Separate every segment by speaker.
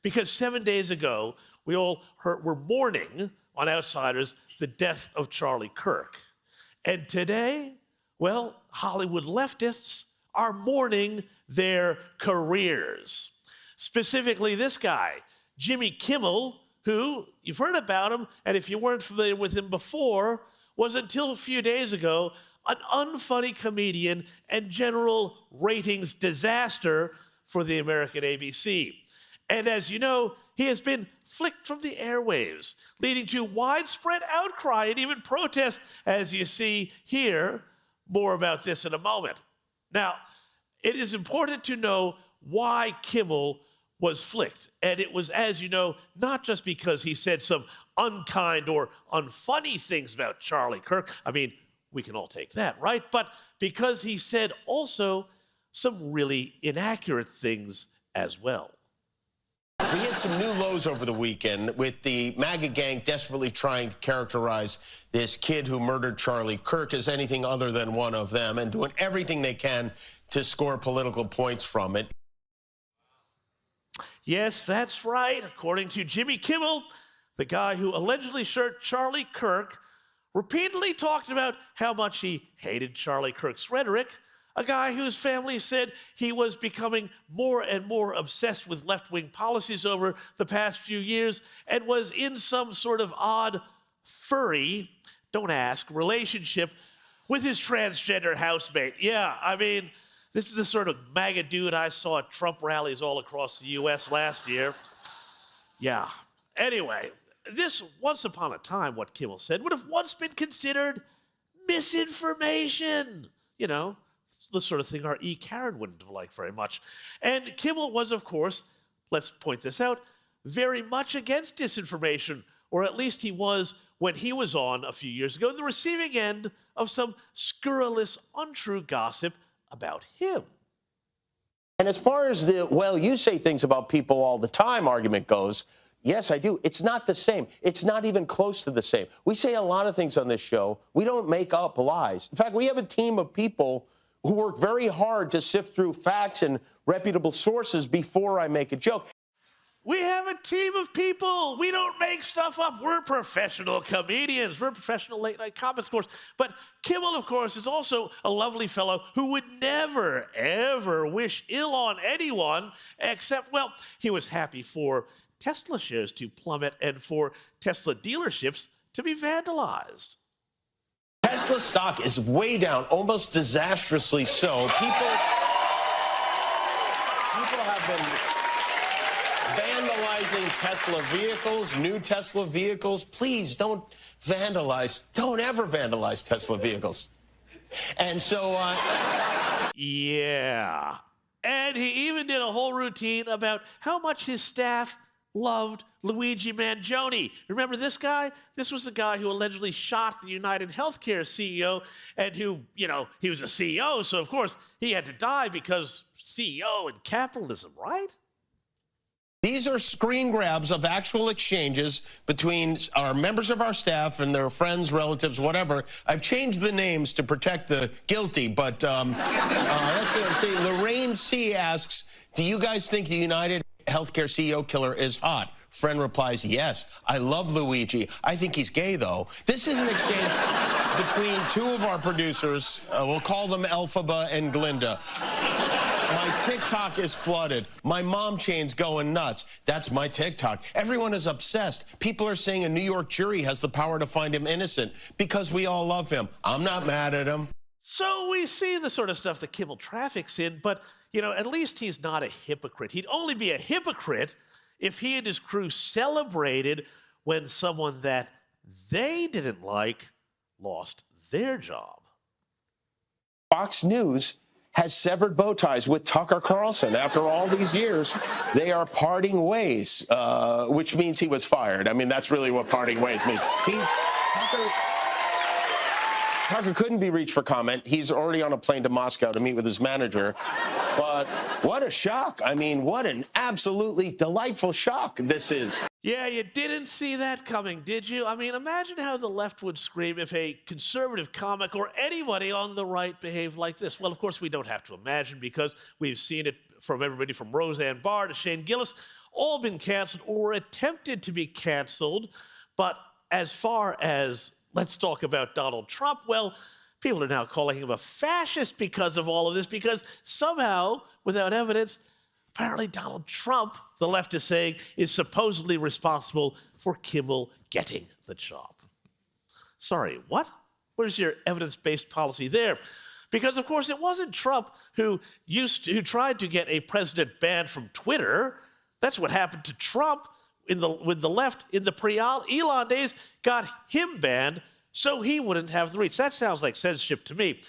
Speaker 1: Because 7 days ago, we all were mourning on Outsiders the death of Charlie Kirk. And today, well, Hollywood leftists are mourning their careers. Specifically, this guy, Jimmy Kimmel, who, you've heard about him, and if you weren't familiar with him before, was until a few days ago an unfunny comedian and general ratings disaster for the American ABC. And as you know, he has been flicked from the airwaves, leading to widespread outcry and even protest, as you see here. More about this in a moment. Now, it is important to know why Kimmel was flicked. And it was, as you know, not just because he said some unkind or unfunny things about Charlie Kirk. I mean, we can all take that, right? But because he said also some really inaccurate things as well.
Speaker 2: We hit some new lows over the weekend with the MAGA gang desperately trying to characterize this kid who murdered Charlie Kirk as anything other than one of them and doing everything they can to score political points from it.
Speaker 1: Yes, that's right. According to Jimmy Kimmel, the guy who allegedly shot Charlie Kirk repeatedly talked about how much he hated Charlie Kirk's rhetoric, a guy whose family said he was becoming more and more obsessed with left-wing policies over the past few years and was in some sort of odd, furry, don't ask, relationship with his transgender housemate. Yeah, I mean, this is the sort of MAGA dude I saw at Trump rallies all across the U.S. last year. Yeah. Anyway, this once upon a time, what Kimmel said, would have once been considered misinformation. You know, the sort of thing our E. Karen wouldn't have liked very much. And Kimmel was, of course, let's point this out, very much against disinformation, or at least he was when he was on a few years ago, the receiving end of some scurrilous, untrue gossip about him.
Speaker 2: And as far as the, well, you say things about people all the time argument goes, yes, I do. It's not the same. It's not even close to the same. We say a lot of things on this show. We don't make up lies. In fact, we have a team of people who work very hard to sift through facts and reputable sources before I make a joke.
Speaker 1: We have a team of people. We don't make stuff up. We're professional comedians. We're professional late-night comics, of course. But Kimmel, of course, is also a lovely fellow who would never, ever wish ill on anyone except, well, he was happy for Tesla shares to plummet and for Tesla dealerships to be vandalized.
Speaker 2: Tesla stock is way down, almost disastrously so. People have been vandalizing Tesla vehicles, new Tesla vehicles. Please don't vandalize, don't ever vandalize Tesla vehicles. And so,
Speaker 1: yeah. And he even did a whole routine about how much his staff loved Luigi Mangione. Remember this guy? This was the guy who allegedly shot the United Healthcare CEO and who, you know, he was a CEO, so of course he had to die because CEO and capitalism, right?
Speaker 2: these are screen grabs of actual exchanges between our members of our staff and their friends, relatives, whatever. I've changed the names to protect the guilty, but let's see. Lorraine C. asks, do you guys think the United Healthcare CEO killer is hot? Friend replies, yes. I love Luigi. I think he's gay, though. This is an exchange between two of our producers. We'll call them Elphaba and Glinda. My TikTok is flooded. My mom chain's going nuts. That's my TikTok. Everyone is obsessed. People are saying a New York jury has the power to find him innocent because we all love him. I'm not mad at him.
Speaker 1: So we see the sort of stuff that Kimmel traffics in, but, you know, at least he's not a hypocrite. He'd only be a hypocrite if he and his crew celebrated when someone that they didn't like lost their job.
Speaker 3: Fox News has severed bow ties with Tucker Carlson. After all these years, they are parting ways, which means he was fired. I mean, that's really what parting ways means. Tucker couldn't be reached for comment. He's already on a plane to Moscow to meet with his manager. But what a shock. I mean, what an absolutely delightful shock this is.
Speaker 1: Yeah, you didn't see that coming, did you? I mean, imagine how the left would scream if a conservative comic or anybody on the right behaved like this. Well, of course, we don't have to imagine because we've seen it from everybody from Roseanne Barr to Shane Gillis, all been canceled or attempted to be canceled. But as far as, let's talk about Donald Trump, well, people are now calling him a fascist because of all of this, because somehow, without evidence, apparently Donald Trump, the left is saying, is supposedly responsible for Kimmel getting the job. Sorry, what? Where's your evidence-based policy there? Because, of course, it wasn't Trump who tried to get a president banned from Twitter. That's what happened to Trump with the left in the pre-Elon days, got him banned so he wouldn't have the reach. That sounds like censorship to me.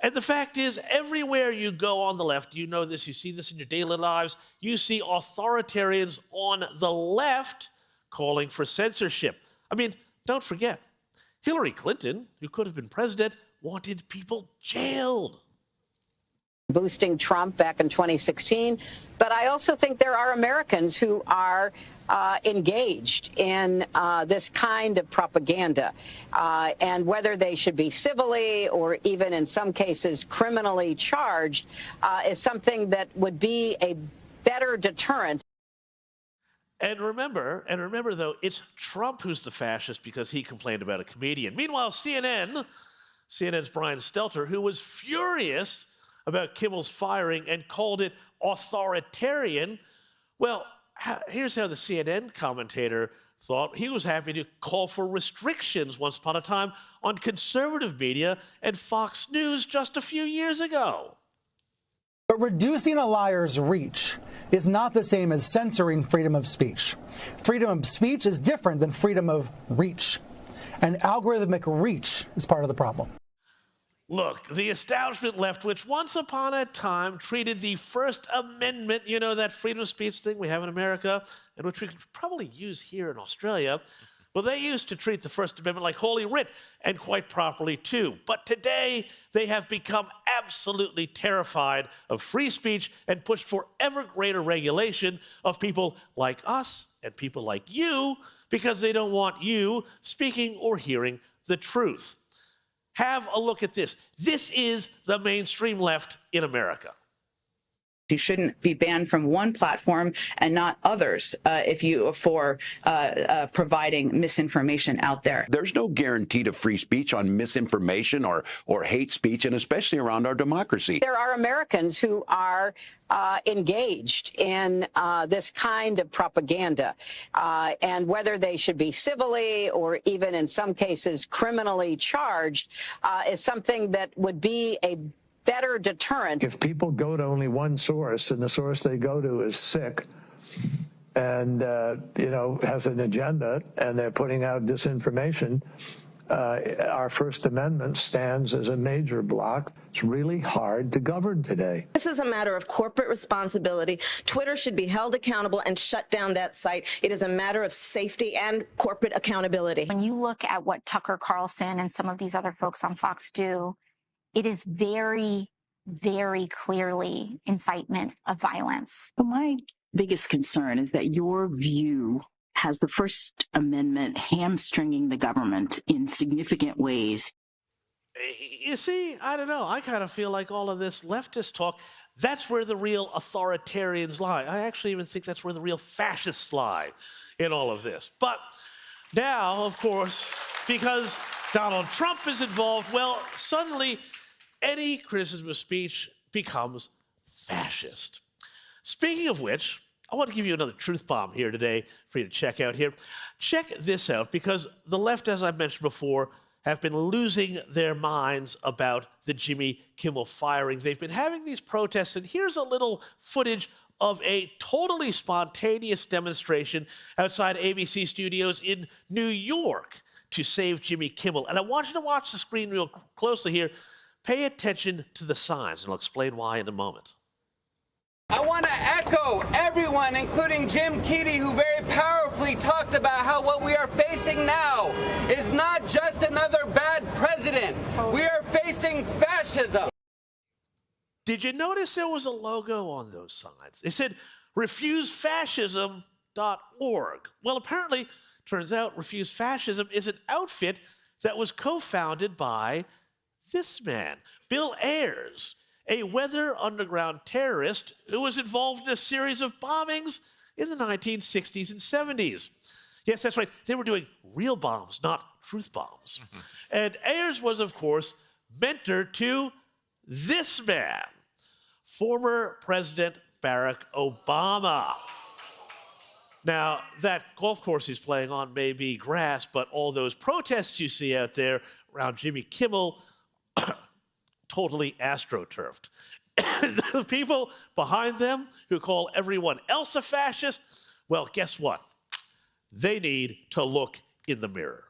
Speaker 1: And the fact is, everywhere you go on the left, you know this, you see this in your daily lives, you see authoritarians on the left calling for censorship. I mean, don't forget, Hillary Clinton, who could have been president, wanted people jailed.
Speaker 4: Boosting Trump back in 2016. But I also think there are Americans who are engaged in this kind of propaganda. And whether they should be civilly or even in some cases criminally charged is something that would be a better deterrent.
Speaker 1: And remember, though, it's Trump who's the fascist because he complained about a comedian. Meanwhile, CNN's Brian Stelter, who was furious about Kimmel's firing and called it authoritarian. Well, here's how the CNN commentator thought. He was happy to call for restrictions once upon a time on conservative media and Fox News just a few years ago.
Speaker 5: But reducing a liar's reach is not the same as censoring freedom of speech. Freedom of speech is different than freedom of reach. And algorithmic reach is part of the problem.
Speaker 1: Look, the establishment left, which once upon a time treated the First Amendment, you know, that freedom of speech thing we have in America, and which we could probably use here in Australia, well, they used to treat the First Amendment like Holy Writ, and quite properly too. But today, they have become absolutely terrified of free speech and pushed for ever greater regulation of people like us and people like you, because they don't want you speaking or hearing the truth. Have a look at this. This is the mainstream left in America.
Speaker 6: You shouldn't be banned from one platform and not others for providing misinformation out there.
Speaker 7: There's no guarantee to free speech on misinformation or hate speech, and especially around our democracy.
Speaker 4: There are Americans who are engaged in this kind of propaganda. And whether they should be civilly or even in some cases criminally charged is something that would be a better deterrent.
Speaker 8: If people go to only one source and the source they go to is sick and, has an agenda and they're putting out disinformation, our First Amendment stands as a major block. It's really hard to govern today.
Speaker 9: This is a matter of corporate responsibility. Twitter should be held accountable and shut down that site. It is a matter of safety and corporate accountability.
Speaker 10: When you look at what Tucker Carlson and some of these other folks on Fox do, it is very, very clearly incitement of violence.
Speaker 11: But my biggest concern is that your view has the First Amendment hamstringing the government in significant ways.
Speaker 1: You see, I don't know. I kind of feel like all of this leftist talk, that's where the real authoritarians lie. I actually even think that's where the real fascists lie in all of this. But now, of course, because Donald Trump is involved, well, suddenly any criticism of speech becomes fascist. Speaking of which, I want to give you another truth bomb here today for you to check out here. Check this out, because the left, as I mentioned before, have been losing their minds about the Jimmy Kimmel firing. They've been having these protests, and here's a little footage of a totally spontaneous demonstration outside ABC studios in New York to save Jimmy Kimmel. And I want you to watch the screen real closely here. Pay attention to the signs, and I'll explain why in a moment.
Speaker 12: I want to echo everyone, including Jim Kimmel, who very powerfully talked about how what we are facing now is not just another bad president. We are facing fascism.
Speaker 1: Did you notice there was a logo on those signs? It said refusefascism.org. Well, apparently, turns out Refuse Fascism is an outfit that was co-founded by this man, Bill Ayers, a weather underground terrorist who was involved in a series of bombings in the 1960s and 70s. Yes, that's right. They were doing real bombs, not truth bombs. And Ayers was, of course, mentor to this man, former President Barack Obama. Now, that golf course he's playing on may be grass, but all those protests you see out there around Jimmy Kimmel, totally astroturfed. And the people behind them who call everyone else a fascist, well, guess what? They need to look in the mirror.